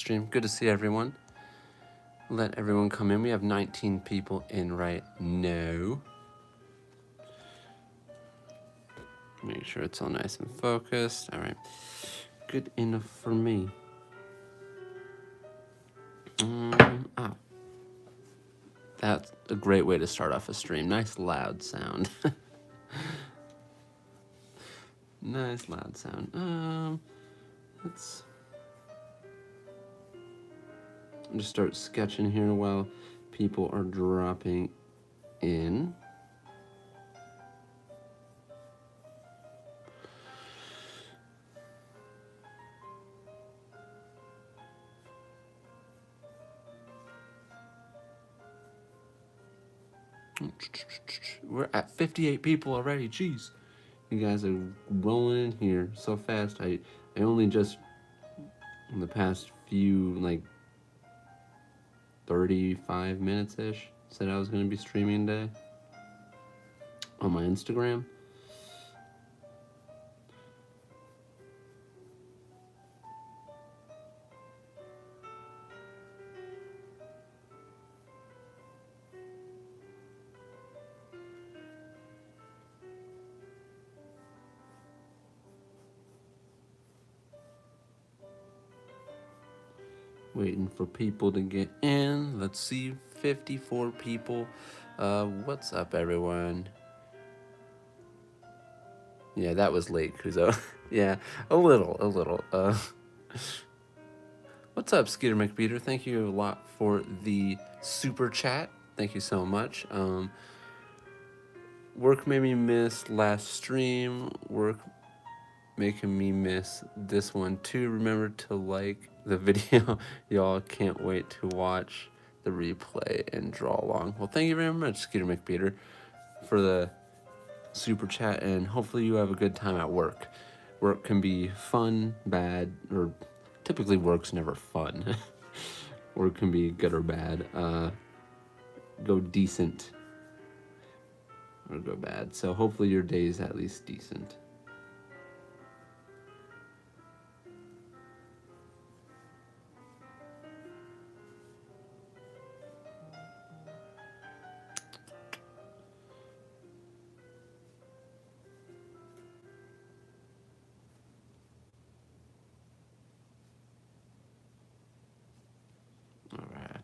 stream. Good to see everyone. Let everyone come in. We have 19 people in right now. Make sure it's all nice and focused. All right. Good enough for me. That's a great way to start off a stream. Nice loud sound. Nice loud sound. Let's just start sketching here while people are dropping in. We're at 58 people already. Jeez, you guys are rolling in here so fast. I only just in the past few, like 35 minutes ish, said I was going to be streaming today on my Instagram. Waiting for people to get in. Let's see, 54 people. What's up, everyone? Yeah, that was late, Kuzo. Yeah, a little. What's up, Skeeter McBeater? Thank you a lot for the super chat. Thank you so much. Work made me miss last stream. Work making me miss this one too. Remember to like the video. Y'all can't wait to watch the replay and draw along. Well, thank you very much, Skeeter McBeater, for the super chat, and hopefully you have a good time at work. Work can be fun, bad, or typically work's never fun. Work can be good or bad. Go decent or go bad. So hopefully your day is at least decent. All right.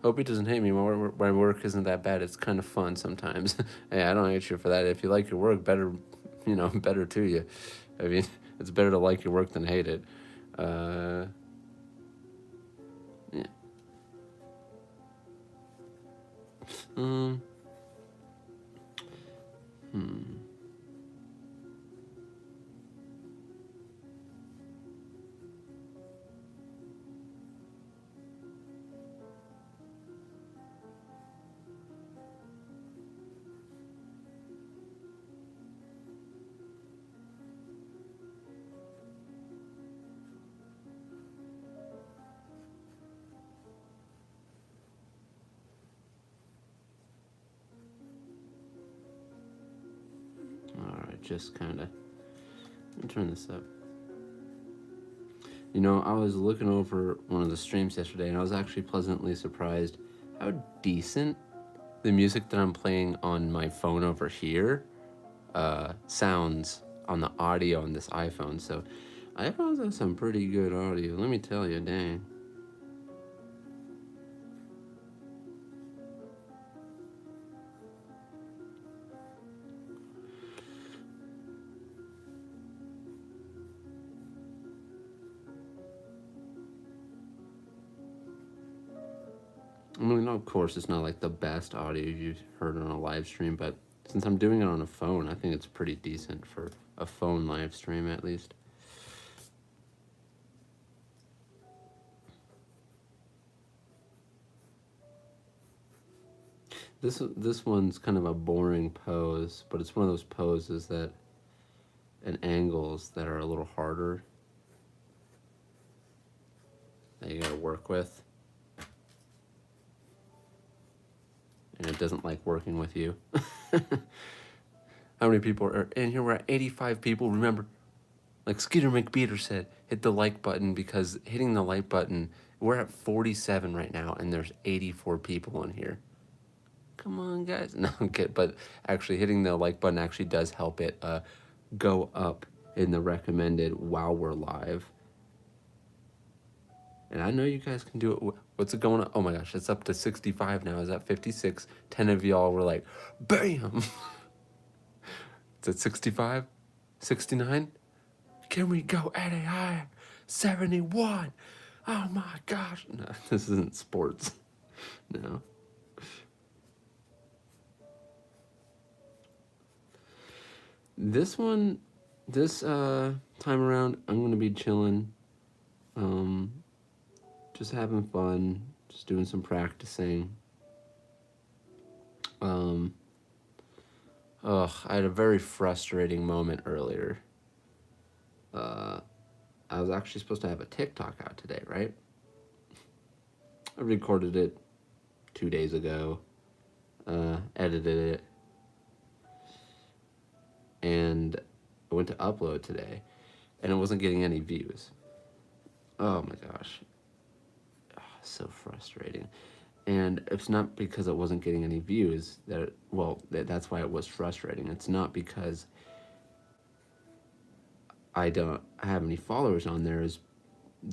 Hope he doesn't hate me. My work isn't that bad. It's kind of fun sometimes. Hey, I don't hate you for that. If you like your work, better, better to you. I mean, it's better to like your work than hate it. Yeah. All right, just kind of. Let me turn this up. I was looking over one of the streams yesterday, and I was actually pleasantly surprised how decent the music that I'm playing on my phone over here sounds on the audio on this iPhone. So iPhones have some pretty good audio, let me tell you, dang. I mean, of course, it's not like the best audio you've heard on a live stream, but since I'm doing it on a phone, I think it's pretty decent for a phone live stream, at least. This one's kind of a boring pose, but it's one of those poses and angles that are a little harder that you gotta work with. And it doesn't like working with you. How many people are in here? We're at 85 people. Remember, like Skeeter McBeater said, hit the like button, because hitting the like button, we're at 47 right now, and there's 84 people in here. Come on, guys. No, I'm kidding. But actually, hitting the like button actually does help it go up in the recommended while we're live. And I know you guys can do it. What's it going on? Oh my gosh, it's up to 65 now. Is that 56? 10 of y'all were like, bam! It's at 65? 69? Can we go any higher? 71! Oh my gosh. No, this isn't sports. No. This one, this time around, I'm going to be chilling. Just having fun, just doing some practicing. I had a very frustrating moment earlier. I was actually supposed to have a TikTok out today, right? I recorded it 2 days ago, edited it, and I went to upload today, and it wasn't getting any views. Oh my gosh. So frustrating. And it's not because it wasn't getting any views that's why it was frustrating. It's not because I don't have any followers on there.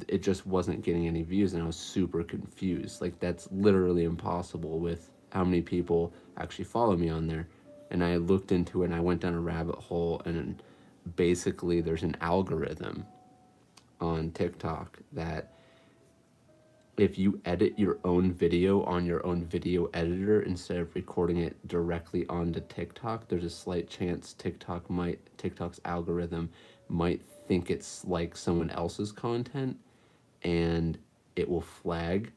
It just wasn't getting any views, and I was super confused. Like, that's literally impossible with how many people actually follow me on there. And I looked into it, and I went down a rabbit hole, and basically there's an algorithm on TikTok that if you edit your own video on your own video editor instead of recording it directly onto TikTok, there's a slight chance TikTok's algorithm might think it's like someone else's content, and it will flag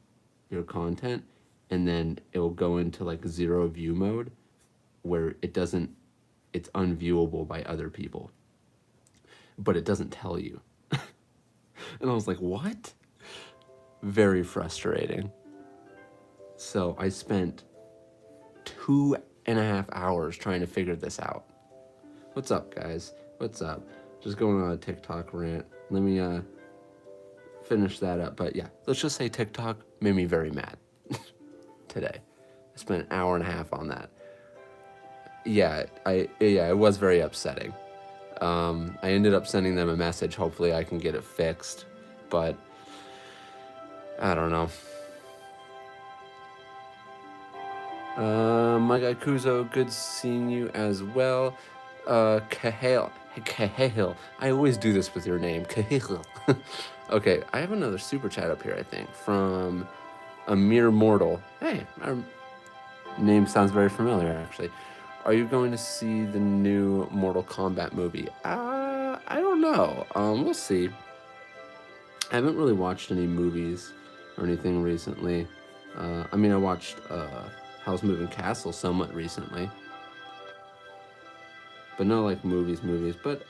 your content, and then it will go into like 0 view mode, where it's unviewable by other people, but it doesn't tell you. And I was like, what? Very frustrating. So I spent 2.5 hours trying to figure this out. What's up, guys? What's up? Just going on a TikTok rant. Let me finish that up. But yeah, let's just say TikTok made me very mad today. I spent 1.5 hours on that. Yeah, it was very upsetting. I ended up sending them a message. Hopefully I can get it fixed, but I don't know. My guy Kuzo, good seeing you as well. Kahale. I always do this with your name. Kahale. Okay, I have another super chat up here, I think, from a mere mortal. Hey, our name sounds very familiar, actually. Are you going to see the new Mortal Kombat movie? I don't know. We'll see. I haven't really watched any movies or anything recently. I mean, I watched House Moving Castle somewhat recently, but not like movies. But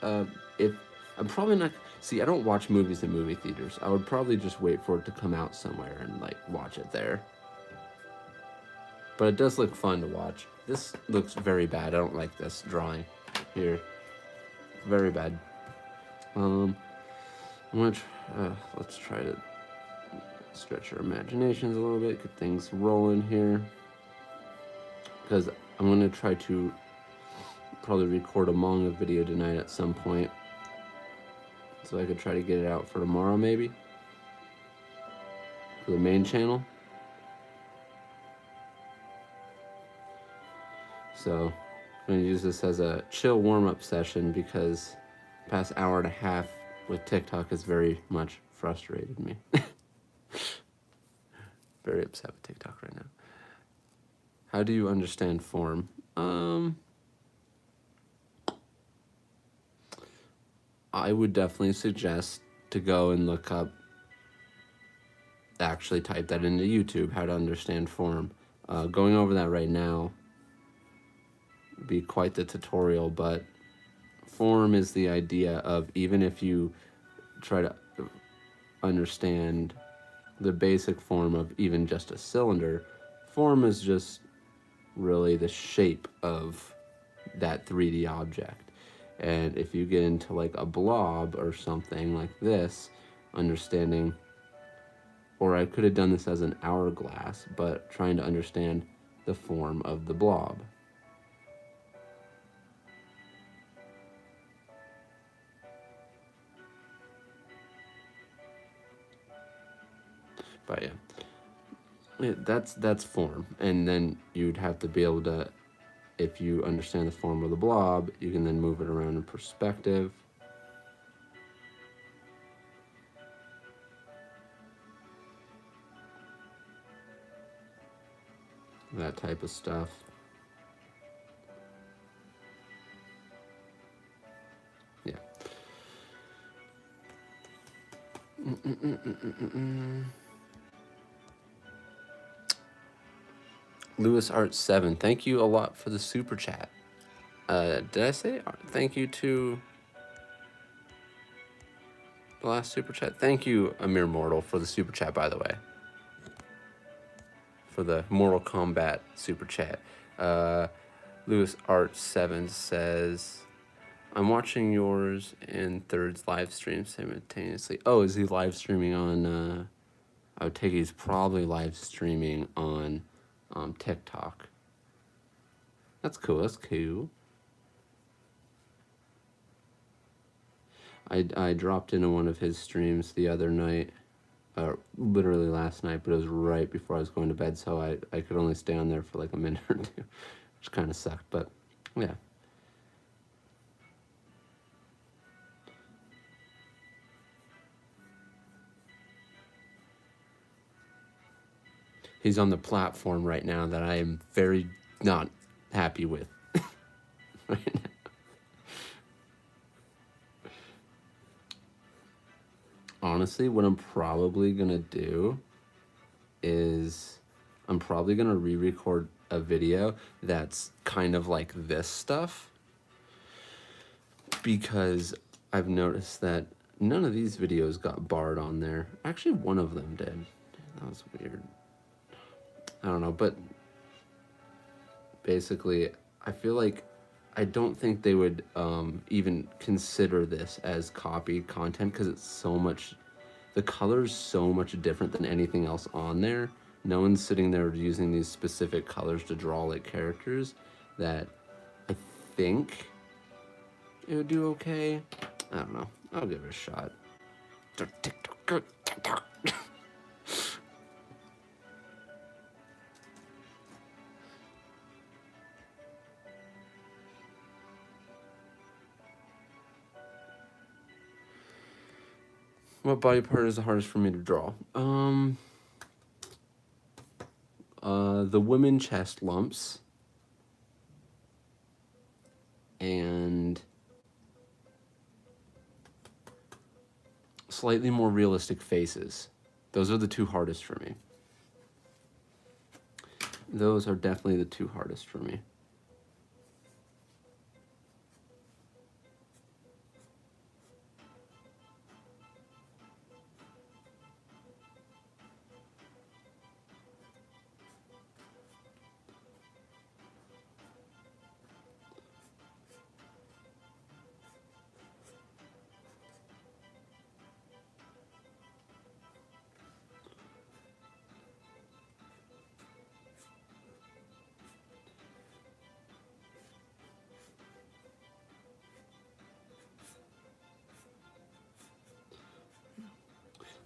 if I'm probably not. See, I don't watch movies in movie theaters. I would probably just wait for it to come out somewhere and like watch it there. But it does look fun to watch. This looks very bad. I don't like this drawing here. Very bad. I'm gonna let's try to stretch our imaginations a little bit, get things rolling here, because I'm gonna try to probably record a manga video tonight at some point, so I could try to get it out for tomorrow, maybe, for the main channel. So I'm gonna use this as a chill warm-up session, because the past 1.5 hours with TikTok has very much frustrated me. Very upset with TikTok right now. How do you understand form? I would definitely suggest to go and look up, actually type that into YouTube, how to understand form. Going over that right now would be quite the tutorial, but form is the idea of, even if you try to understand the basic form of even just a cylinder, form is just really the shape of that 3D object. And if you get into like a blob or something like this, understanding, or I could have done this as an hourglass, but trying to understand the form of the blob. But yeah, that's form, and then you'd have to be able to, if you understand the form of the blob, you can then move it around in perspective. That type of stuff. Yeah. Lewis Art 7, thank you a lot for the super chat. Did I say thank you to the last super chat? Thank you, Amir Mortal, for the super chat, by the way. For the Mortal Kombat super chat. Lewis Art 7 says, I'm watching yours and Third's live stream simultaneously. Oh, is he live streaming on, I would take he's probably live streaming on TikTok. That's cool, that's cool. I dropped into one of his streams the other night, literally last night, but it was right before I was going to bed, so I could only stay on there for like a minute or two, which kind of sucked, but yeah. He's on the platform right now that I am very not happy with right now. Honestly, what I'm probably gonna do is I'm probably gonna re-record a video that's kind of like this stuff, because I've noticed that none of these videos got barred on there. Actually, one of them did. That was weird. I don't know, but basically, I feel like I don't think they would even consider this as copied content, because it's so much, the color's so much different than anything else on there. No one's sitting there using these specific colors to draw like characters, that I think it would do okay. I don't know. I'll give it a shot. What body part is the hardest for me to draw? The women chest lumps and slightly more realistic faces. Those are the two hardest for me. Those are definitely the two hardest for me.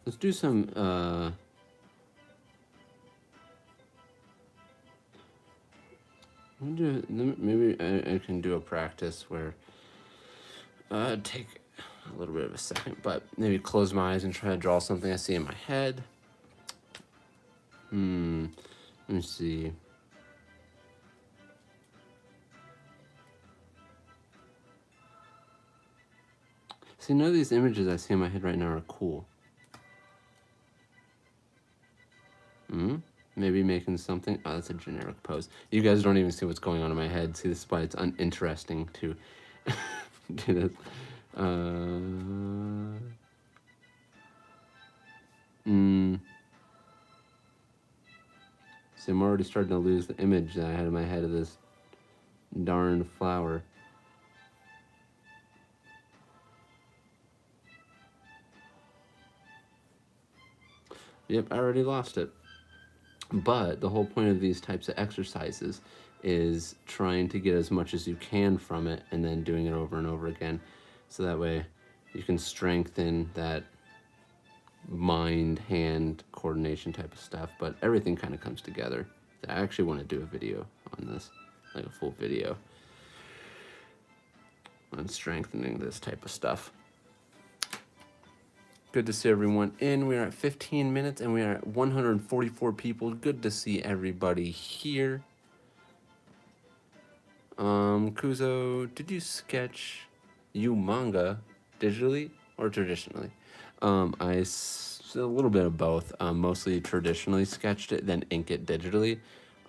Let's do some, maybe I can do a practice where take a little bit of a second, but maybe close my eyes and try to draw something I see in my head. Let me see. See, none of these images I see in my head right now are cool. Maybe making something. Oh, that's a generic pose. You guys don't even see what's going on in my head. See, this is why it's uninteresting to do this. See, I'm already starting to lose the image that I had in my head of this darn flower. Yep, I already lost it. But the whole point of these types of exercises is trying to get as much as you can from it and then doing it over and over again. So that way you can strengthen that mind-hand coordination type of stuff, but everything kind of comes together. I actually want to do a video on this, like a full video on strengthening this type of stuff. Good to see everyone in. We are at 15 minutes and we are at 144 people. Good to see everybody here. Kuzo, did you sketch manga digitally or traditionally? A little bit of both. Mostly traditionally sketched it, then ink it digitally.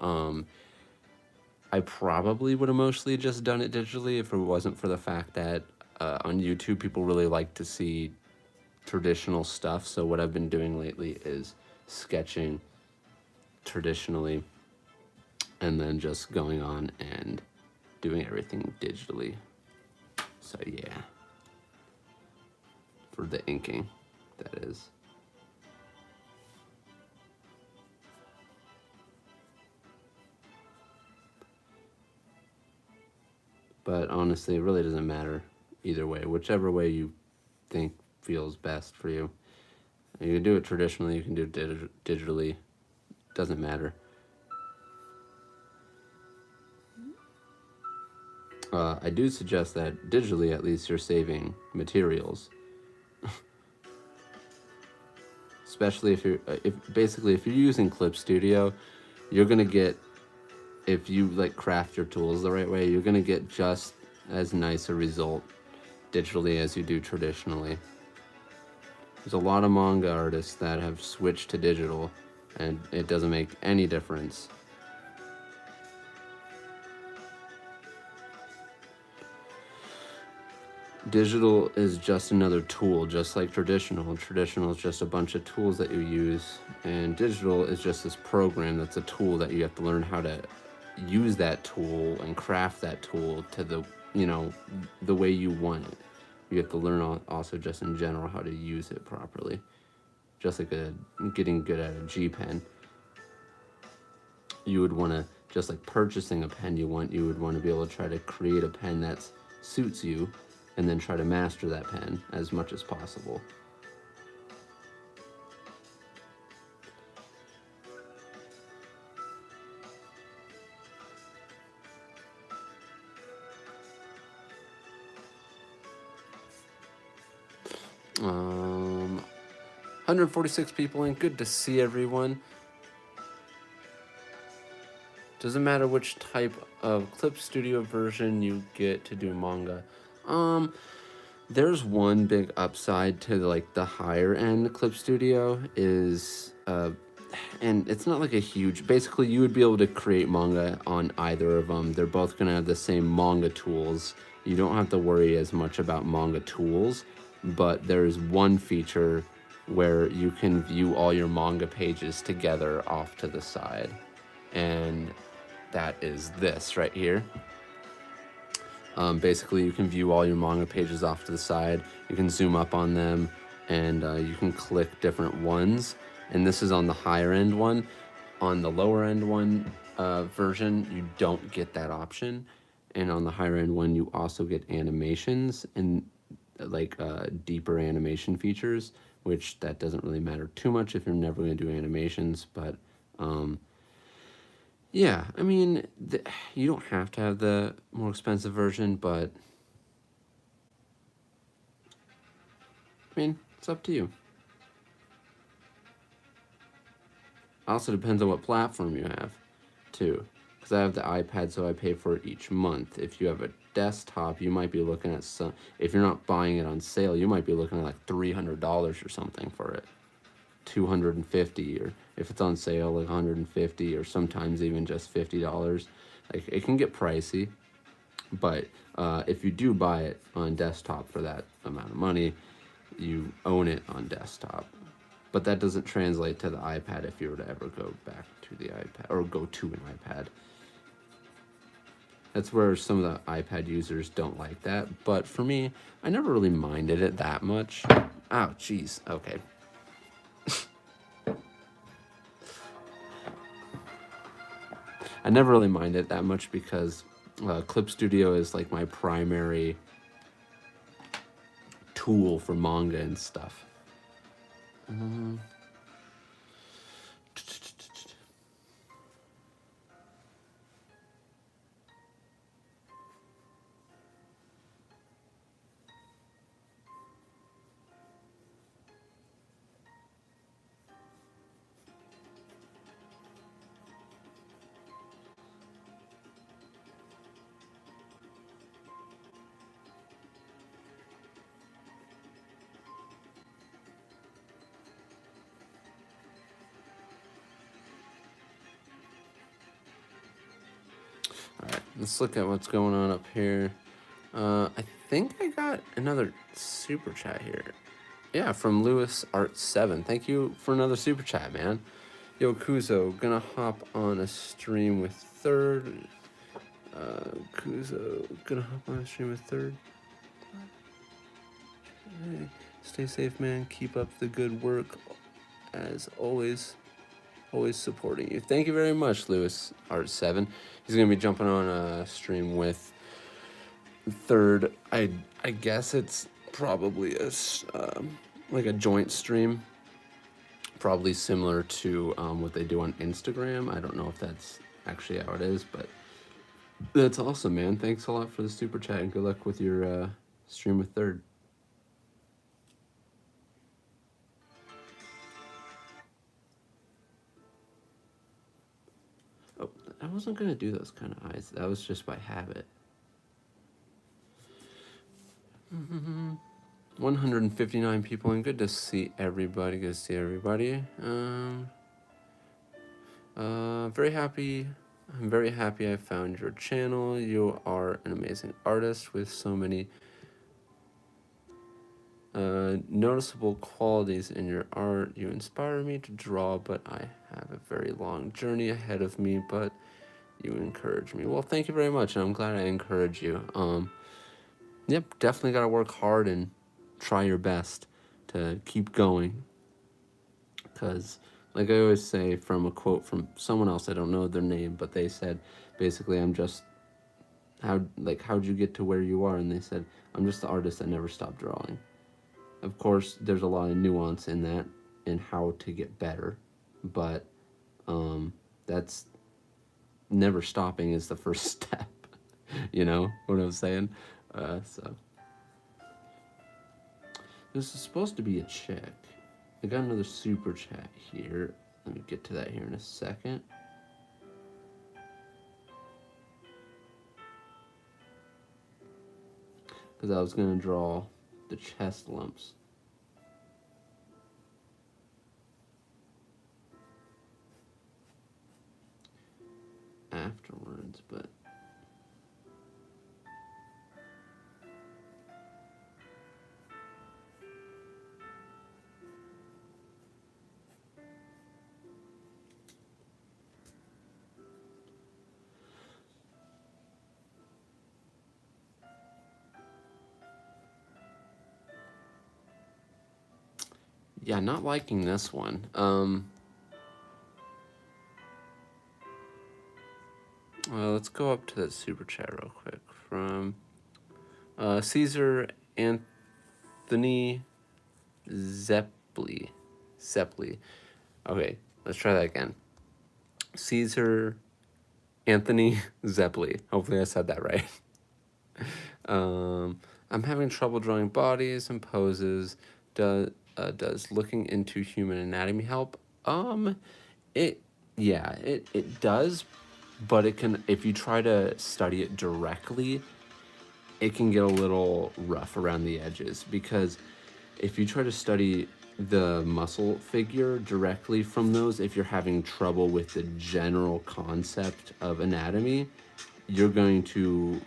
I probably would have mostly just done it digitally if it wasn't for the fact that on YouTube people really like to see traditional stuff. So what I've been doing lately is sketching traditionally and then just going on and doing everything digitally. So yeah, for the inking, that is. But honestly, it really doesn't matter either way. Whichever way you think feels best for you. You can do it traditionally, you can do it digitally. Doesn't matter. I do suggest that digitally, at least, you're saving materials. Especially if you're, if you're using Clip Studio, you're gonna get, if you like craft your tools the right way, you're gonna get just as nice a result digitally as you do traditionally. There's a lot of manga artists that have switched to digital, and it doesn't make any difference. Digital is just another tool, just like traditional. Traditional is just a bunch of tools that you use, and digital is just this program that's a tool that you have to learn how to use that tool and craft that tool to the, the way you want it. You have to learn also just in general how to use it properly. Just like getting good at a G pen. You would want to, just like purchasing a pen you would want to be able to try to create a pen that suits you and then try to master that pen as much as possible. Um, 146 people in. Good to see everyone. Doesn't matter which type of Clip Studio version you get to do manga. There's one big upside to like the higher end Clip Studio is, and it's not like a huge, basically you would be able to create manga on either of them. They're both gonna have the same manga tools. You don't have to worry as much about manga tools, but there's one feature where you can view all your manga pages together off to the side. And that is this right here. Basically, you can view all your manga pages off to the side. You can zoom up on them, and you can click different ones. And this is on the higher end one. On the lower end one version, you don't get that option. And on the higher end one, you also get animations and like deeper animation features, which that doesn't really matter too much if you're never going to do animations. But yeah, I mean, you don't have to have the more expensive version, but I mean, it's up to you. Also depends on what platform you have, too. Because I have the iPad, so I pay for it each month. If you have a desktop, you might be looking at some, if you're not buying it on sale, you might be looking at like $300 or something for it. $250, or if it's on sale, like $150, or sometimes even just $50. Like, it can get pricey, but if you do buy it on desktop for that amount of money, you own it on desktop. But that doesn't translate to the iPad if you were to ever go back to the iPad, or go to an iPad. That's where some of the iPad users don't like that. But for me, I never really minded it that much. Oh, jeez. Okay. I never really minded it that much because Clip Studio is like my primary tool for manga and stuff. All right, let's look at what's going on up here. I think I got another super chat here. Yeah, from Lewis Art 7. Thank you for another super chat, man. Yo, Kuzo, gonna hop on a stream with Third. Kuzo, gonna hop on a stream with Third. Hey, stay safe, man. Keep up the good work. As always, always supporting you. Thank you very much, Lewis Art 7. He's gonna be jumping on a stream with Third. I guess it's probably like a joint stream, probably similar to what they do on Instagram. I don't know if that's actually how it is, but that's awesome, man. Thanks a lot for the super chat, and good luck with your stream with Third. Oh, I wasn't gonna do those kind of eyes. That was just by habit. 159 people, and good to see everybody. Good to see everybody. Very happy. I'm very happy I found your channel. You are an amazing artist with so many noticeable qualities in your art. You inspire me to draw, but I have a very long journey ahead of me, but you encourage me. Well, thank you very much, and I'm glad I encourage you. Yep, definitely got to work hard and try your best to keep going. Because, like I always say, from a quote from someone else, I don't know their name, but they said, basically, I'm just, how'd you get to where you are? And they said, I'm just the artist that never stopped drawing. Of course, there's a lot of nuance in that and how to get better, but that's never stopping is the first step. You know what I'm saying? So this is supposed to be a check. I got another super chat here. Let me get to that here in a second. Because I was going to draw the chest lumps. Afterwards, but yeah, not liking this one. Let's go up to that super chat real quick from Caesar Anthony Zeppli. Okay, let's try that again. Caesar Anthony Zeppli. Hopefully I said that right. I'm having trouble drawing bodies and poses. Does looking into human anatomy help? It does, but it can, if you try to study it directly, it can get a little rough around the edges, because if you try to study the muscle figure directly from those, if you're having trouble with the general concept of anatomy, you're going to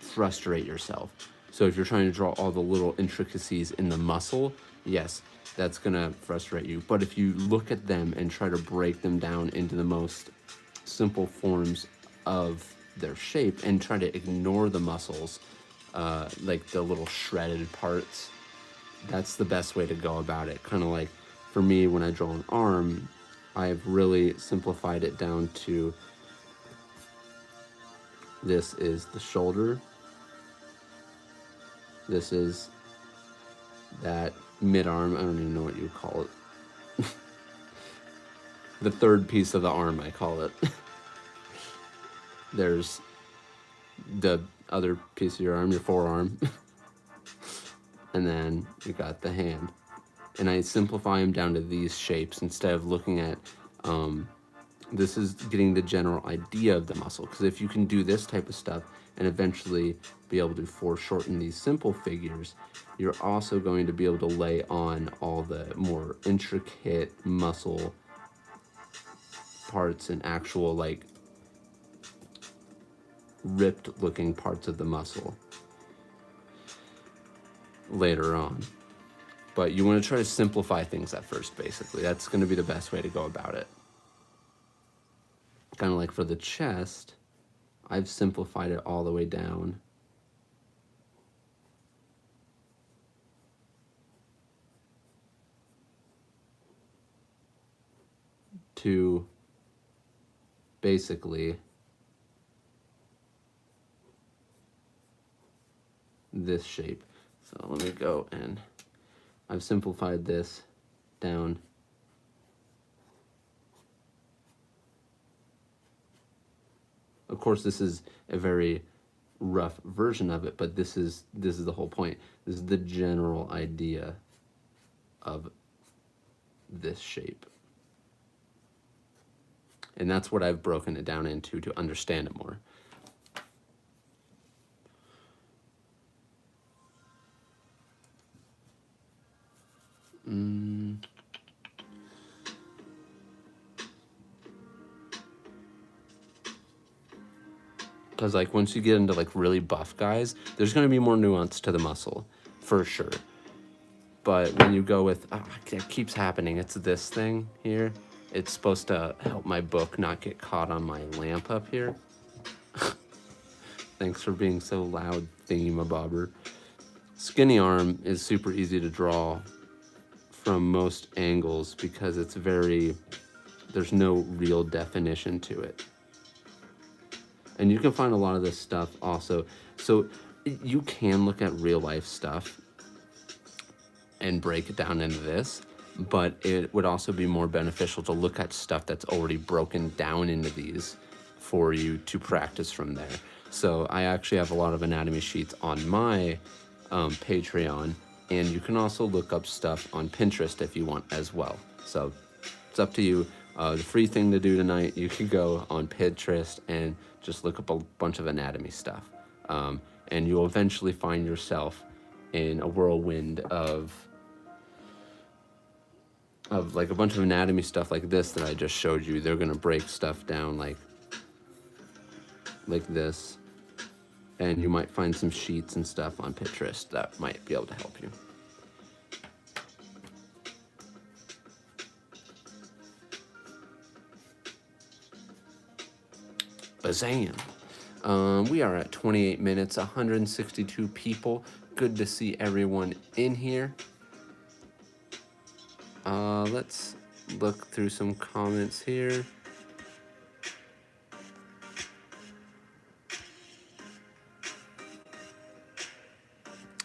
frustrate yourself. So if you're trying to draw all the little intricacies in the muscle, yes, that's gonna frustrate you. But if you look at them and try to break them down into the most simple forms of their shape and try to ignore the muscles, like the little shredded parts. That's the best way to go about it. Kind of like for me, when I draw an arm, I've really simplified it down to this is the shoulder. This is that mid-arm. I don't even know what you call it. The third piece of the arm, I call it. There's the other piece of your arm, your forearm. And then you got the hand. And I simplify them down to these shapes instead of looking at, this is getting the general idea of the muscle. Because if you can do this type of stuff and eventually be able to foreshorten these simple figures, you're also going to be able to lay on all the more intricate muscle parts and actual like ripped looking parts of the muscle later on. But you want to try to simplify things at first, basically. That's going to be the best way to go about it. Kind of like for the chest, I've simplified it all the way down to basically this shape. So let me go and I've simplified this down of course this is a very rough version of it, but this is the whole point. This is the general idea of this shape. And that's what I've broken it down into to understand it more. Because like once you get into like really buff guys, there's going to be more nuance to the muscle for sure. But when you go with, it keeps happening. It's this thing here. It's supposed to help my book not get caught on my lamp up here. Thanks for being so loud, thingy-mabobber. Skinny arm is super easy to draw from most angles because it's there's no real definition to it. And you can find a lot of this stuff also. So you can look at real life stuff and break it down into this, but it would also be more beneficial to look at stuff that's already broken down into these for you to practice from there. So I actually have a lot of anatomy sheets on my Patreon, and you can also look up stuff on Pinterest if you want as well. So it's up to you. The free thing to do tonight, you could go on Pinterest and just look up a bunch of anatomy stuff. And you'll eventually find yourself in a whirlwind of like a bunch of anatomy stuff like this that I just showed you. They're gonna break stuff down like this. And you might find some sheets and stuff on Pinterest that might be able to help you. Bazam. We are at 28 minutes, 162 people. Good to see everyone in here. Let's look through some comments here.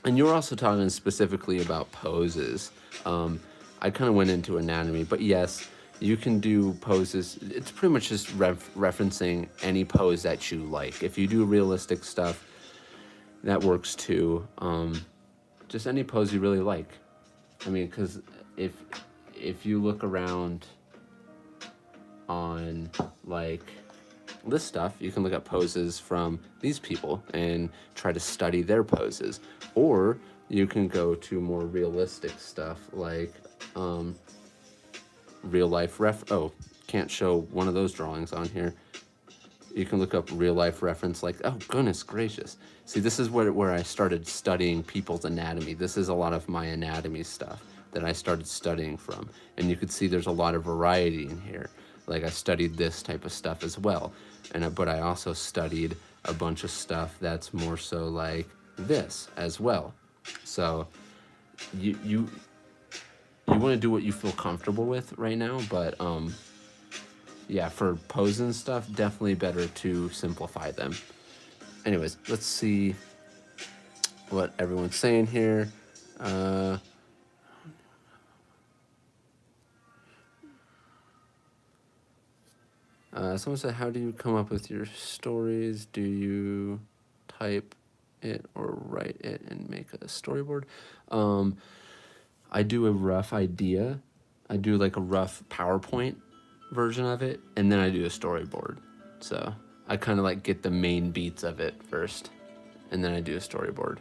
And you were also talking specifically about poses. I kind of went into anatomy, but yes, you can do poses. It's pretty much just referencing any pose that you like. If you do realistic stuff, that works too. Just any pose you really like. I mean, because if you look around on like this stuff, you can look at poses from these people and try to study their poses. Or you can go to more realistic stuff like real life can't show one of those drawings on here. You can look up real life reference like, oh goodness gracious. See, this is where I started studying people's anatomy. This is a lot of my anatomy stuff that I started studying from. And you could see there's a lot of variety in here. Like I studied this type of stuff as well, but I also studied a bunch of stuff that's more so like this as well. So you want to do what you feel comfortable with right now, but yeah, for poses and stuff, definitely better to simplify them. Anyways, let's see what everyone's saying here. Someone said, how do you come up with your stories? Do you type it or write it and make a storyboard? I do a rough idea. I do like a rough PowerPoint version of it, and then I do a storyboard. So I kind of like get the main beats of it first, and then I do a storyboard.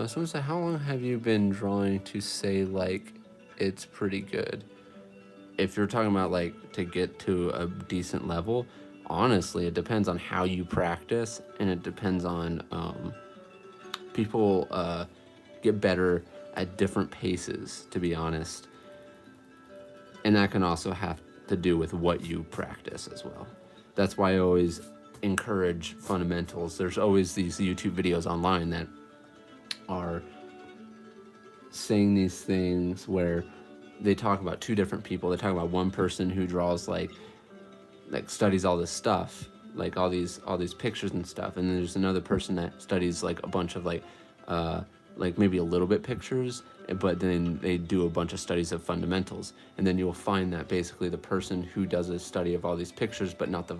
Someone said, how long have you been drawing to say like it's pretty good? If you're talking about like to get to a decent level, honestly, it depends on how you practice, and it depends on people get better at different paces, to be honest. And that can also have to do with what you practice as well. That's why I always encourage fundamentals. There's always these YouTube videos online that are saying these things where they talk about two different people. They talk about one person who draws like studies all this stuff, like all these pictures and stuff, and then there's another person that studies like a bunch of like maybe a little bit pictures, but then they do a bunch of studies of fundamentals. And then you'll find that basically the person who does a study of all these pictures but not the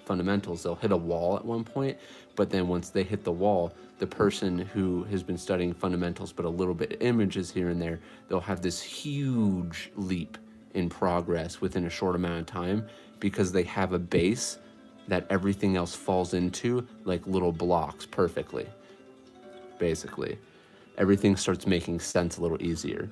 fundamentals, they'll hit a wall at one point, but then once they hit the wall, the person who has been studying fundamentals but a little bit images here and there, they'll have this huge leap in progress within a short amount of time, because they have a base that everything else falls into like little blocks perfectly. Basically, everything starts making sense a little easier.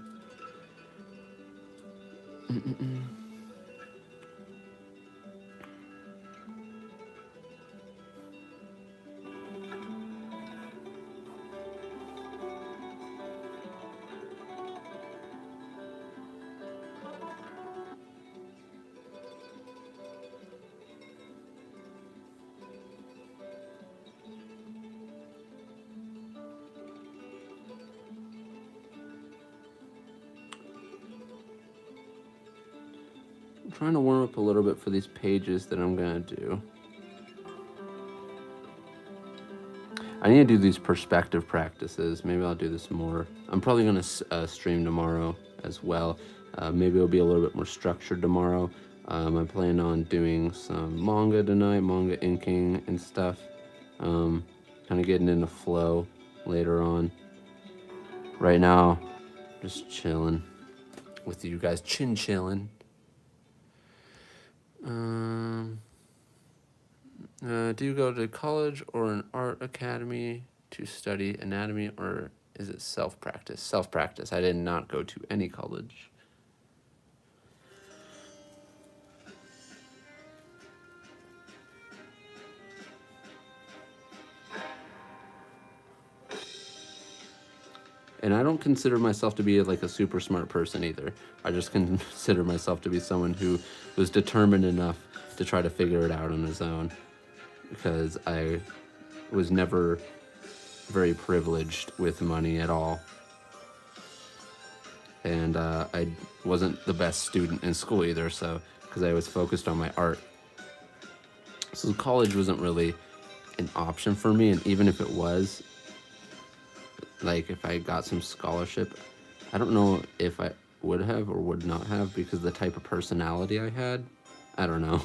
I'm trying to warm up a little bit for these pages that I'm gonna do. I need to do these perspective practices. Maybe I'll do this more. I'm probably gonna stream tomorrow as well. Maybe it'll be a little bit more structured tomorrow. I plan on doing some manga tonight, manga inking and stuff. Kind of getting into flow later on. Right now, just chilling with you guys, chilling. Do you go to college or an art academy to study anatomy, or is it self-practice? Self-practice. I did not go to any college. And I don't consider myself to be like a super smart person either. I just consider myself to be someone who was determined enough to try to figure it out on his own, because I was never very privileged with money at all. And I wasn't the best student in school either, so because I was focused on my art. So college wasn't really an option for me, and even if it was, like if I got some scholarship, I don't know if I would have or would not have, because the type of personality I had, I don't know.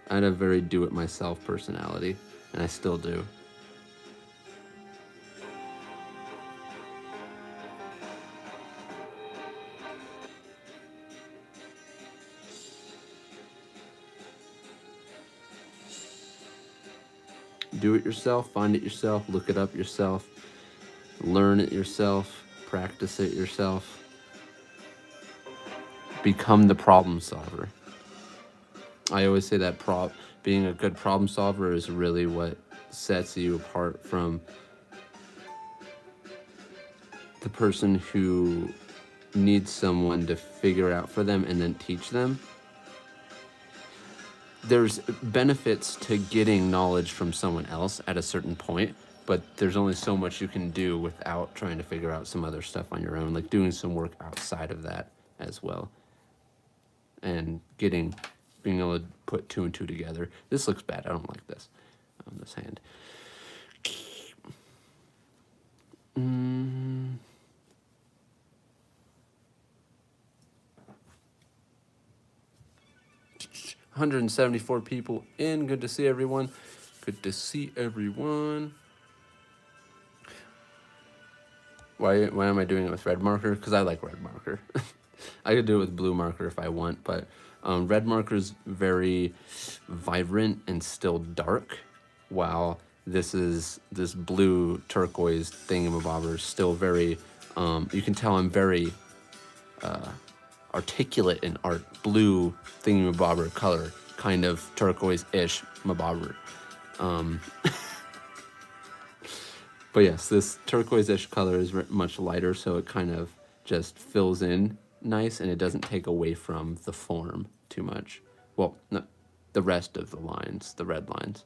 I had a very do-it-myself personality, and I still do. Do it yourself, find it yourself, look it up yourself, learn it yourself, practice it yourself. Become the problem solver. I always say that being a good problem solver is really what sets you apart from the person who needs someone to figure it out for them and then teach them. There's benefits to getting knowledge from someone else at a certain point, but there's only so much you can do without trying to figure out some other stuff on your own, like doing some work outside of that as well. And being able to put 2 and 2 together. This looks bad. I don't like this on this hand. 174 people in. Good to see everyone. Good to see everyone. Why am I doing it with red marker? Because I like red marker. I could do it with blue marker if I want, but red marker is very vibrant and still dark, while this blue turquoise thingamabobber is still very, you can tell I'm very articulate in art. Blue thingamabobber color, kind of turquoise-ish mabobber. But yes, this turquoise-ish color is much lighter, so it kind of just fills in nice, and it doesn't take away from the form too much. Well, no, the rest of the lines, the red lines.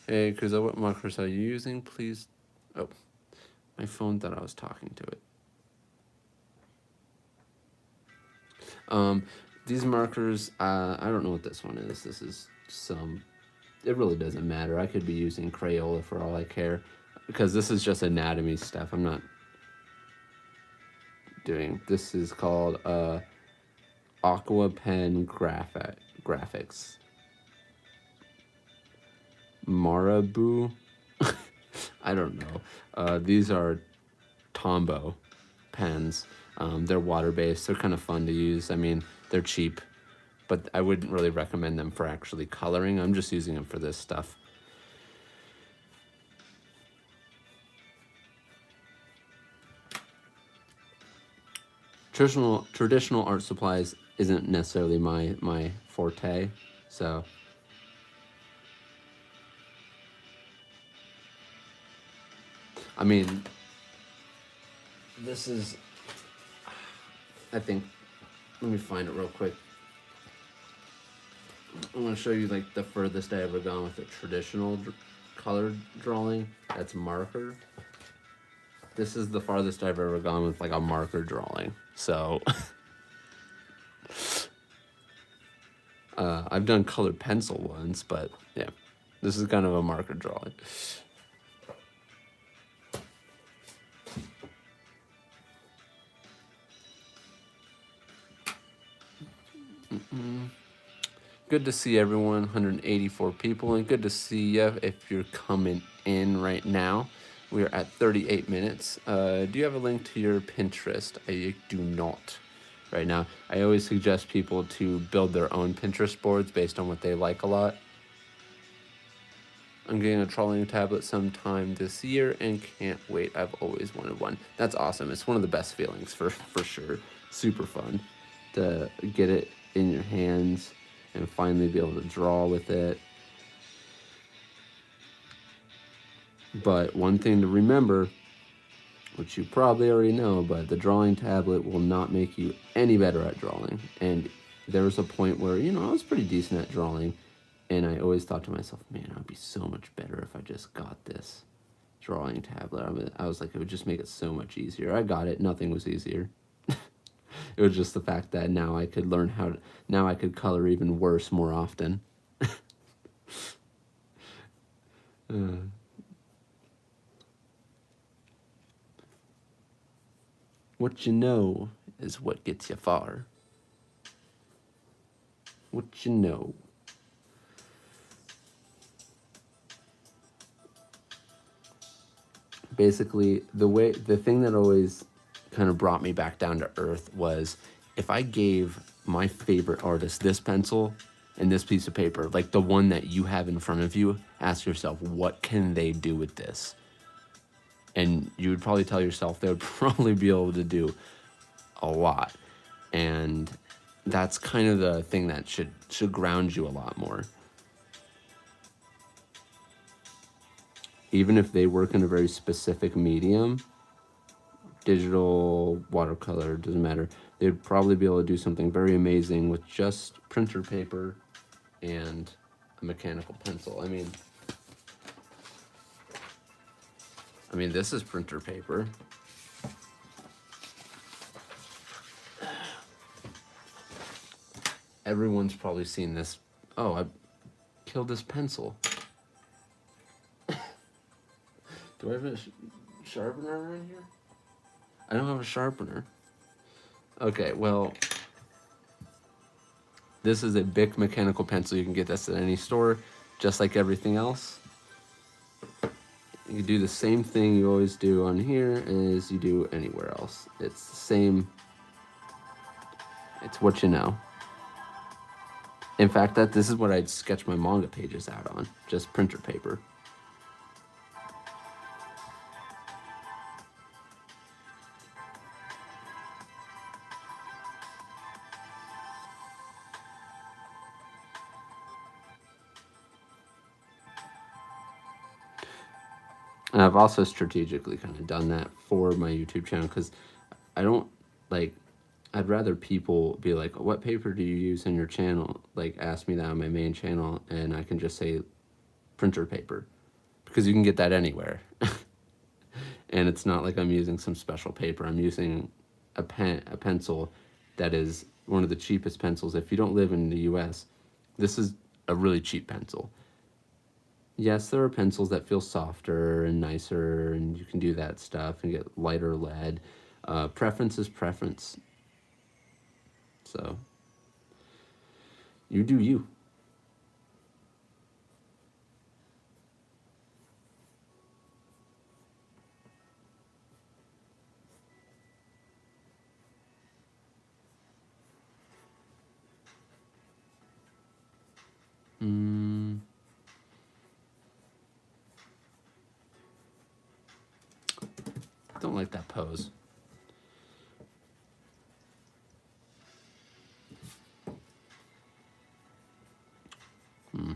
Hey, Kuzo, what markers are you using? Please. Oh, my phone thought I was talking to it. These markers, I don't know what this one is. This is some, it really doesn't matter. I could be using Crayola for all I care, because this is just anatomy stuff. I'm not doing, this is called Aqua Pen Graphics. Marabou. I don't know. These are Tombow pens. They're water-based. They're kind of fun to use. I mean, they're cheap, but I wouldn't really recommend them for actually coloring. I'm just using them for this stuff. Traditional art supplies isn't necessarily my forte, so I mean, this is, I think, let me find it real quick. I'm going to show you like the furthest I ever gone with a traditional colored drawing. That's marker. This is the farthest I've ever gone with like a marker drawing. So I've done colored pencil ones, but yeah, this is kind of a marker drawing. Good to see everyone, 184 people, and good to see you if you're coming in right now. We're at 38 minutes. Do you have a link to your Pinterest? I do not right now. I always suggest people to build their own Pinterest boards based on what they like a lot. I'm getting a trolling tablet sometime this year and can't wait. I've always wanted one. That's awesome. It's one of the best feelings for sure. Super fun to get it in your hands and finally be able to draw with it. But one thing to remember, which you probably already know, but the drawing tablet will not make you any better at drawing. And there was a point where, you know, I was pretty decent at drawing, and I always thought to myself, man, I'd be so much better if I just got this drawing tablet. I was like, it would just make it so much easier. I got it. Nothing was easier. It was just the fact that now I could learn now I could color even worse more often. What you know is what gets you far. What you know. Basically, the thing that always kind of brought me back down to earth was if I gave my favorite artist this pencil and this piece of paper, like the one that you have in front of you, ask yourself, what can they do with this? And you would probably tell yourself they would probably be able to do a lot. And that's kind of the thing that should ground you a lot more. even if they work in a very specific medium, digital, watercolor, doesn't matter, they'd probably be able to do something very amazing with just printer paper and a mechanical pencil. I mean, this is printer paper. Everyone's probably seen this. Oh, I killed this pencil. Do I have a sharpener around here? I don't have a sharpener. Okay, well, this is a Bic mechanical pencil. You can get this at any store, just like everything else. You can do the same thing you always do on here as you do anywhere else. It's the same. It's what you know. In fact, this is what I'd sketch my manga pages out on, just printer paper. And I've also strategically kind of done that for my YouTube channel because I don't like, I'd rather people be like, what paper do you use in your channel? Like, ask me that on my main channel, and I can just say printer paper because you can get that anywhere. And it's not like I'm using some special paper. I'm using a pencil that is one of the cheapest pencils. If you don't live in the US, this is a really cheap pencil. Yes, there are pencils that feel softer and nicer, and you can do that stuff and get lighter lead. Preference is preference. So, you do you. Don't like that pose.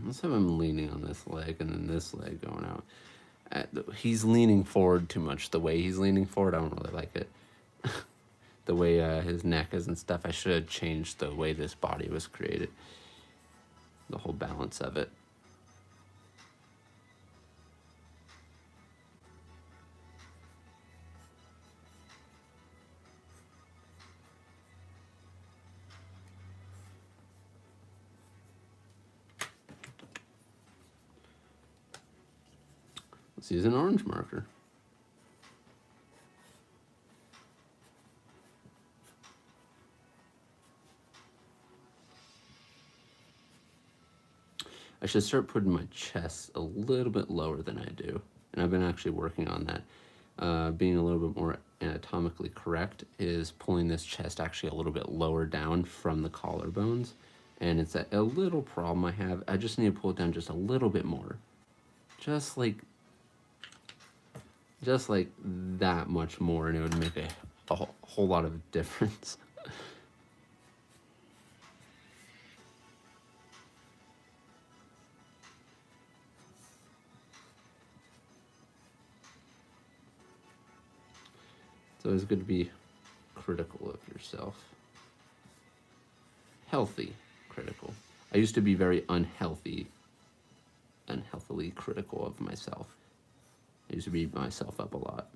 Let's have him leaning on this leg and then this leg going out. He's leaning forward too much. The way he's leaning forward, I don't really like it. The way his neck is and stuff, I should have changed the way this body was created. The whole balance of it. Let's use an orange marker. I should start putting my chest a little bit lower than I do. And I've been actually working on that. Being a little bit more anatomically correct is pulling this chest actually a little bit lower down from the collarbones. And it's a little problem I have. I just need to pull it down just a little bit more. Just like that much more, and it would make a whole lot of difference. It's always good to be critical of yourself. Healthy critical. I used to be very unhealthily critical of myself. I used to beat myself up a lot.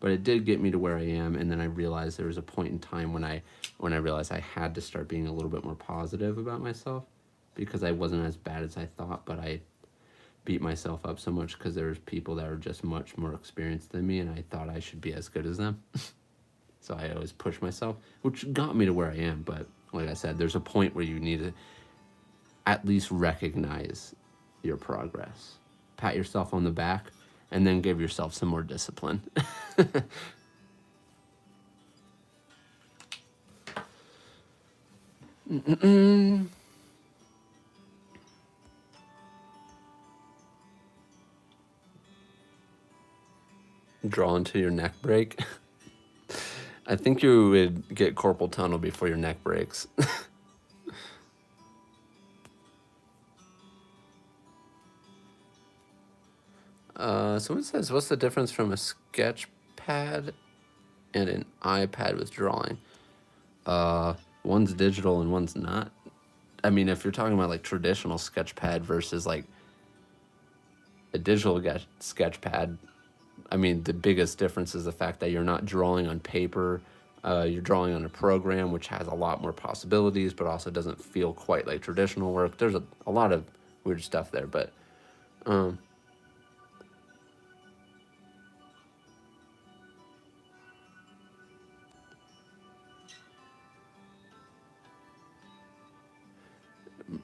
But it did get me to where I am, and then I realized there was a point in time when I realized I had to start being a little bit more positive about myself because I wasn't as bad as I thought, but I beat myself up so much because there's people that are just much more experienced than me, and I thought I should be as good as them. So I always push myself, which got me to where I am. But like I said, there's a point where you need to at least recognize your progress. Pat yourself on the back, and then give yourself some more discipline. Draw into your neck break. I think you would get carpal tunnel before your neck breaks. Someone says, what's the difference from a sketch pad and an iPad with drawing? One's digital and one's not. I mean, if you're talking about like traditional sketch pad versus like a digital sketch pad, I mean, the biggest difference is the fact that you're not drawing on paper. You're drawing on a program which has a lot more possibilities, but also doesn't feel quite like traditional work. There's a lot of weird stuff there, but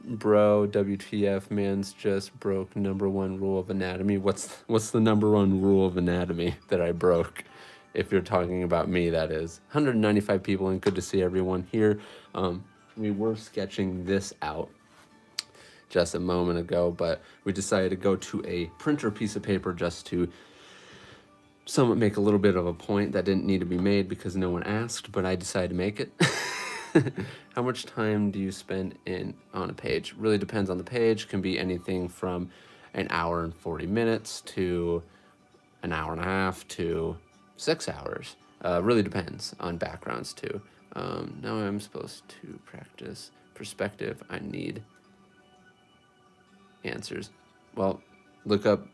bro, WTF, man's just broke #1 rule of anatomy. What's the #1 rule of anatomy that I broke? If you're talking about me, that is. 195 people, and good to see everyone here. We were sketching this out just a moment ago, but we decided to go to a printer piece of paper just to somewhat make a little bit of a point that didn't need to be made because no one asked, but I decided to make it. How much time do you spend on a page? Really depends on the page. Can be anything from an hour and 40 minutes to an hour and a half to 6 hours. Really depends on backgrounds too. Now I'm supposed to practice perspective. I need answers. Well, look up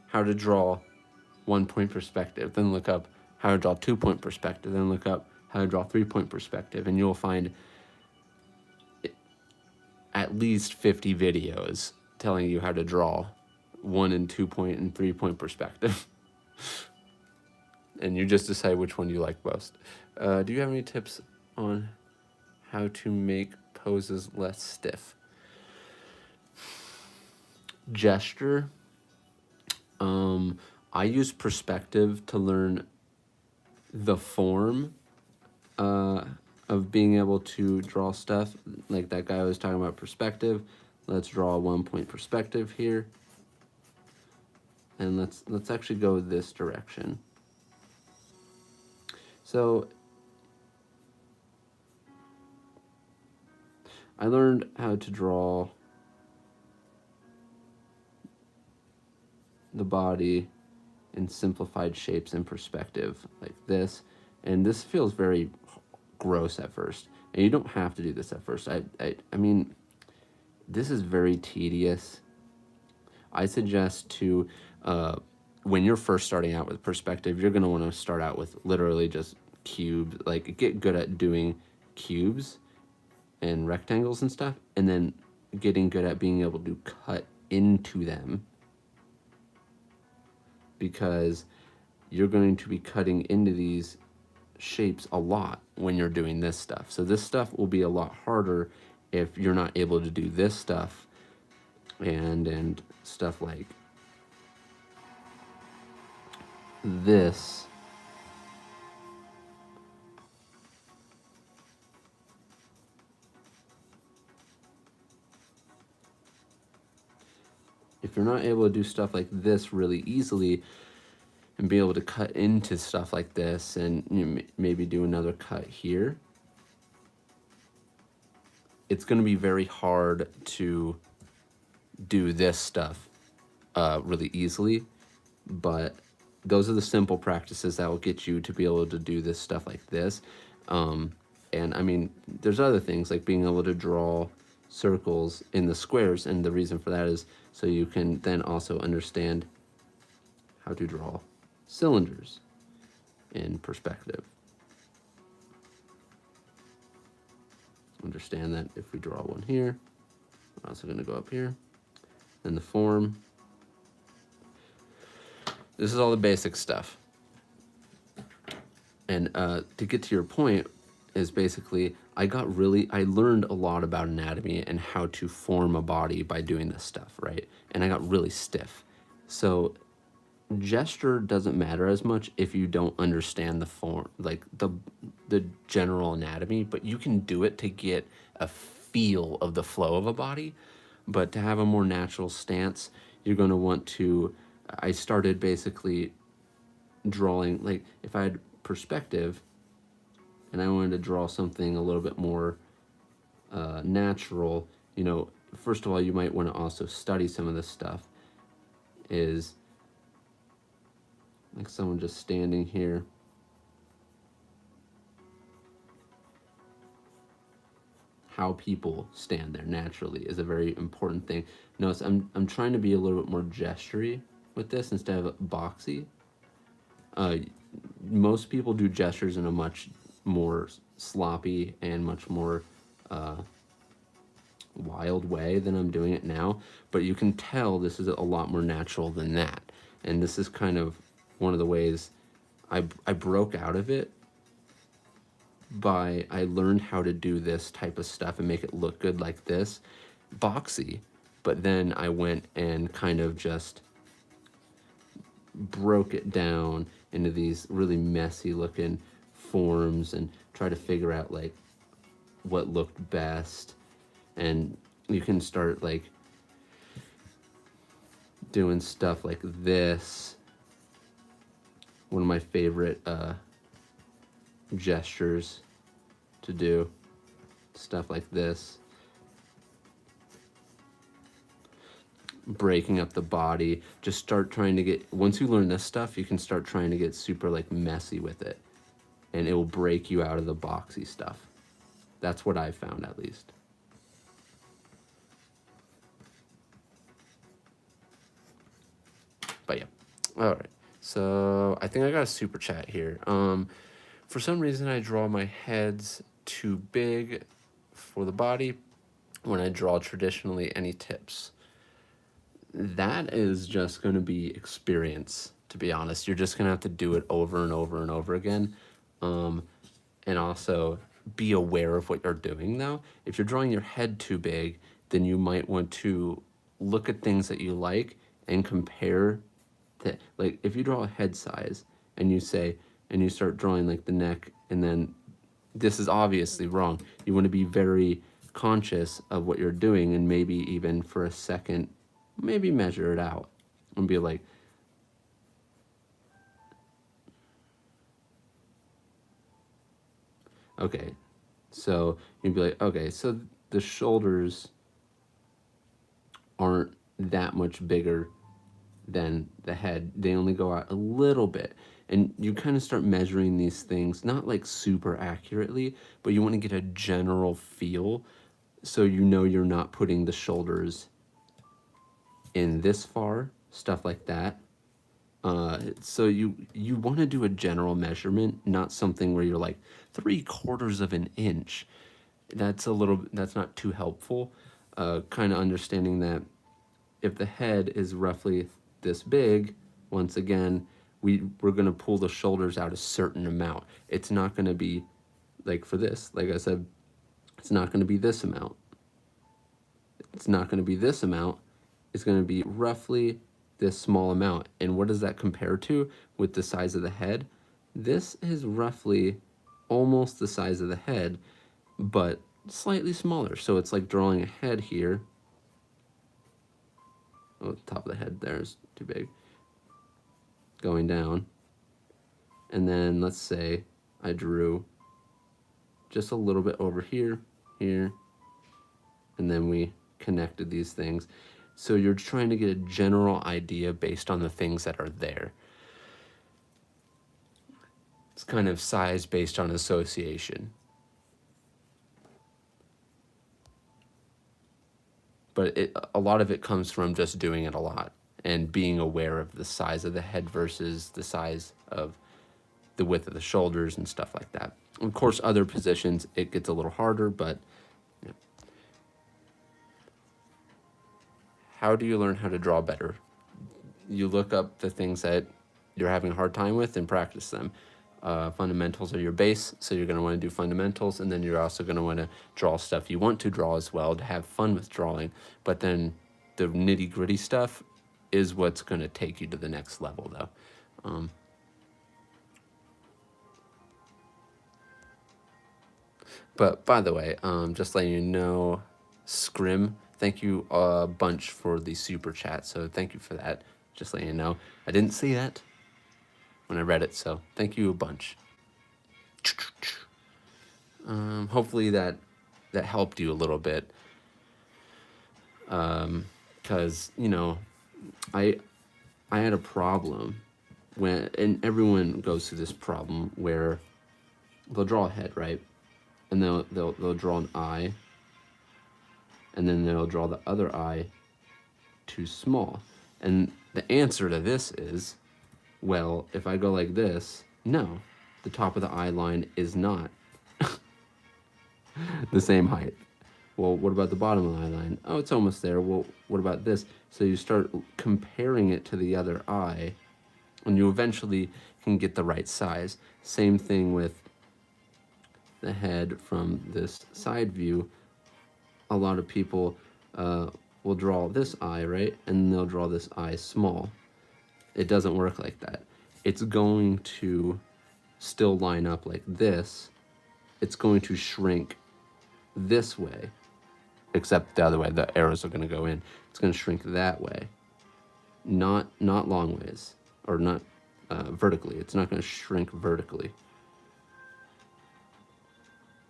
how to draw 1-point perspective, then look up how to draw 2-point perspective, then look up how to draw 3-point perspective, and you'll find at least 50 videos telling you how to draw 1 and 2-point and 3-point perspective. And you just decide which one you like most. Do you have any tips on how to make poses less stiff? Gesture. I use perspective to learn the form of being able to draw stuff. Like that guy was talking about perspective. Let's draw a 1-point perspective here. And let's actually go this direction. So I learned how to draw the body in simplified shapes and perspective like this. And this feels very gross at first. And you don't have to do this at first. I mean, this is very tedious. I suggest to, when you're first starting out with perspective, you're going to want to start out with literally just cubes. Like, get good at doing cubes and rectangles and stuff, and then getting good at being able to cut into them, because you're going to be cutting into these shapes a lot when you're doing this stuff. So this stuff will be a lot harder if you're not able to do this stuff and stuff like this. If you're not able to do stuff like this really easily and be able to cut into stuff like this and maybe do another cut here, it's going to be very hard to do this stuff really easily. But those are the simple practices that will get you to be able to do this stuff like this. And I mean, there's other things like being able to draw circles in the squares, and the reason for that is so you can then also understand how to draw cylinders in perspective. Understand that if we draw one here, we're also going to go up here. Then the form. This is all the basic stuff. And to get to your point is basically, I learned a lot about anatomy and how to form a body by doing this stuff, right? And I got really stiff. So gesture doesn't matter as much if you don't understand the form, like the general anatomy, but you can do it to get a feel of the flow of a body. But to have a more natural stance, you're going to want to, I started basically drawing, like if I had perspective and I wanted to draw something a little bit more natural, first of all, you might want to also study some of this stuff, is like someone just standing here. How people stand there naturally is a very important thing. Notice I'm trying to be a little bit more gestury with this instead of boxy. Most people do gestures in a much more sloppy and much more wild way than I'm doing it now, but you can tell this is a lot more natural than that. And this is kind of one of the ways I broke out of it by I learned how to do this type of stuff and make it look good like this, boxy. But then I went and kind of just broke it down into these really messy looking forms and try to figure out like what looked best. And you can start like doing stuff like this. One of my favorite gestures to do, stuff like this. Breaking up the body. Just start trying to get, once you learn this stuff, you can start trying to get super like messy with it, and it will break you out of the boxy stuff. That's what I've found, at least. But yeah, all right. So I think I got a super chat here. For some reason, I draw my heads too big for the body when I draw traditionally. Any tips? That is just going to be experience, to be honest. You're just going to have to do it over and over and over again. And also be aware of what you're doing now. If you're drawing your head too big, then you might want to look at things that you like and compare to, like if you draw a head size and you say, and you start drawing like the neck, and then this is obviously wrong. You want to be very conscious of what you're doing, and maybe even for a second, maybe measure it out and be like, okay, so you'd be like, okay, so the shoulders aren't that much bigger than the head. They only go out a little bit. And you kind of start measuring these things, not like super accurately, but you want to get a general feel so you know you're not putting the shoulders in this far, stuff like that. So you want to do a general measurement, not something where you're like 3/4 of an inch. That's not too helpful. Kind of understanding that if the head is roughly this big, once again, we're going to pull the shoulders out a certain amount. It's not going to be like for this, like I said, it's not going to be this amount. It's not going to be this amount. It's going to be roughly this small amount. And what does that compare to with the size of the head? This is roughly almost the size of the head, but slightly smaller. So it's like drawing a head here. Oh, the top of the head there is too big. Going down. And then let's say I drew just a little bit over here, here, and then we connected these things. So you're trying to get a general idea based on the things that are there. It's kind of size based on association. But a lot of it comes from just doing it a lot and being aware of the size of the head versus the size of the width of the shoulders and stuff like that. Of course, other positions, it gets a little harder, but yeah. How do you learn how to draw better? You look up the things that you're having a hard time with and practice them. Fundamentals are your base, so you're going to want to do fundamentals, and then you're also going to want to draw stuff you want to draw as well to have fun with drawing. But then the nitty-gritty stuff is what's going to take you to the next level, though. But by the way, just letting you know, Scrim, thank you a bunch for the super chat. So thank you for that. Just letting you know. I didn't see that when I read it, so thank you a bunch. Hopefully that helped you a little bit. Because, you know, I had a problem and everyone goes through this problem where they'll draw a head, right? And they'll draw an eye, and then they'll draw the other eye too small. And the answer to this is, well, if I go like this, no, the top of the eye line is not the same height. Well, what about the bottom of the eye line? Oh, it's almost there. Well, what about this? So you start comparing it to the other eye, and you eventually can get the right size. Same thing with the head from this side view. A lot of people will draw this eye, right? And they'll draw this eye small. It doesn't work like that. It's going to still line up like this. It's going to shrink this way, except the other way. The arrows are going to go in. It's going to shrink that way, not long ways, or not vertically. It's not going to shrink vertically.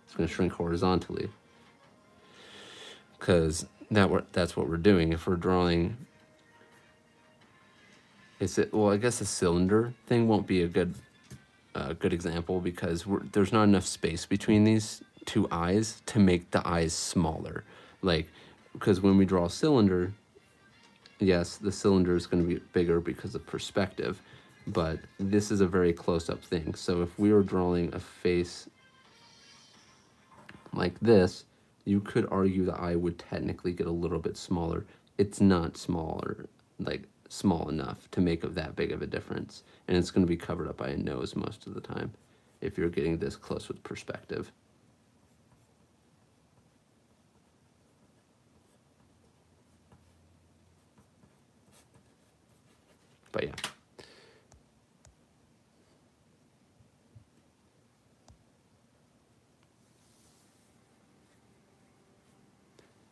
It's going to shrink horizontally, because that's what we're doing. If we're drawing, well, I guess a cylinder thing won't be a good example, because there's not enough space between these two eyes to make the eyes smaller. Like, because when we draw a cylinder, yes, the cylinder is going to be bigger because of perspective, but this is a very close-up thing. So if we were drawing a face like this, you could argue the eye would technically get a little bit smaller. It's not smaller, like small enough to make that big of a difference. And it's going to be covered up by a nose most of the time if you're getting this close with perspective. But yeah.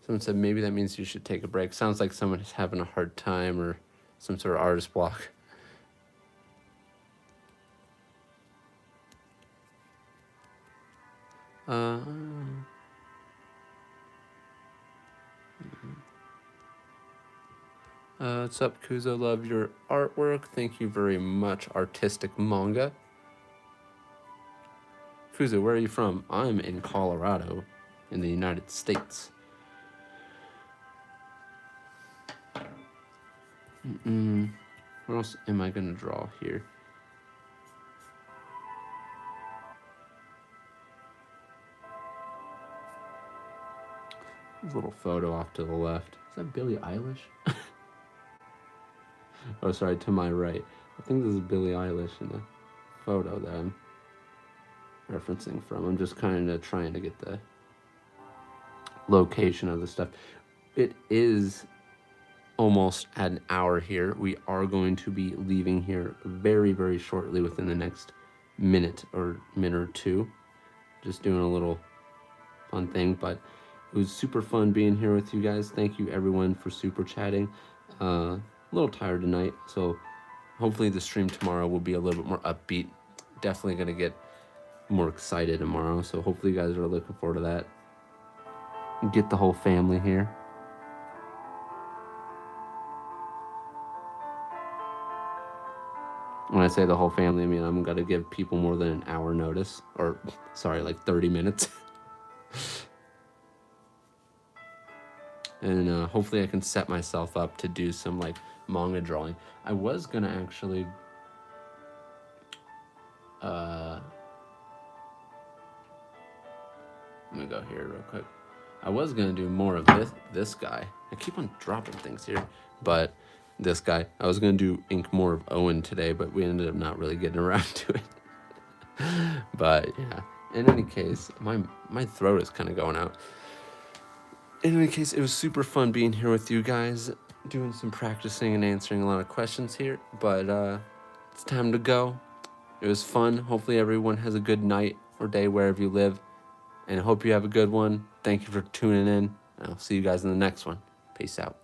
Someone said maybe that means you should take a break. Sounds like someone is having a hard time or some sort of artist block. What's up, Kuzo? Love your artwork. Thank you very much, Artistic Manga. Kuzo, where are you from? I'm in Colorado, in the United States. What else am I gonna draw here? There's a little photo off to the left. Is that Billie Eilish? Oh, sorry, to my right. I think this is Billie Eilish in the photo that I'm referencing from. I'm just kind of trying to get the location of the stuff. It is almost at an hour here. We are going to be leaving here very, very shortly, within the next minute or two. Just doing a little fun thing, but it was super fun being here with you guys. Thank you everyone for super chatting. A little tired tonight, so hopefully the stream tomorrow will be a little bit more upbeat. Definitely gonna get more excited tomorrow, so hopefully you guys are looking forward to that. Get the whole family here. When I say the whole family, I mean I'm gonna give people more than an hour notice, or sorry, like 30 minutes. And hopefully I can set myself up to do some like manga drawing. I was gonna actually let me go here real quick. I was gonna do more of this guy. I keep on dropping things here, but this guy, I was gonna do ink more of Owen today, but we ended up not really getting around to it. But yeah, in any case, my throat is kind of going out. In any case, it was super fun being here with you guys, doing some practicing and answering a lot of questions here, but it's time to go. It was fun. Hopefully everyone has a good night or day wherever you live, and I hope you have a good one. Thank you for tuning in. I'll see you guys in the next one. Peace out.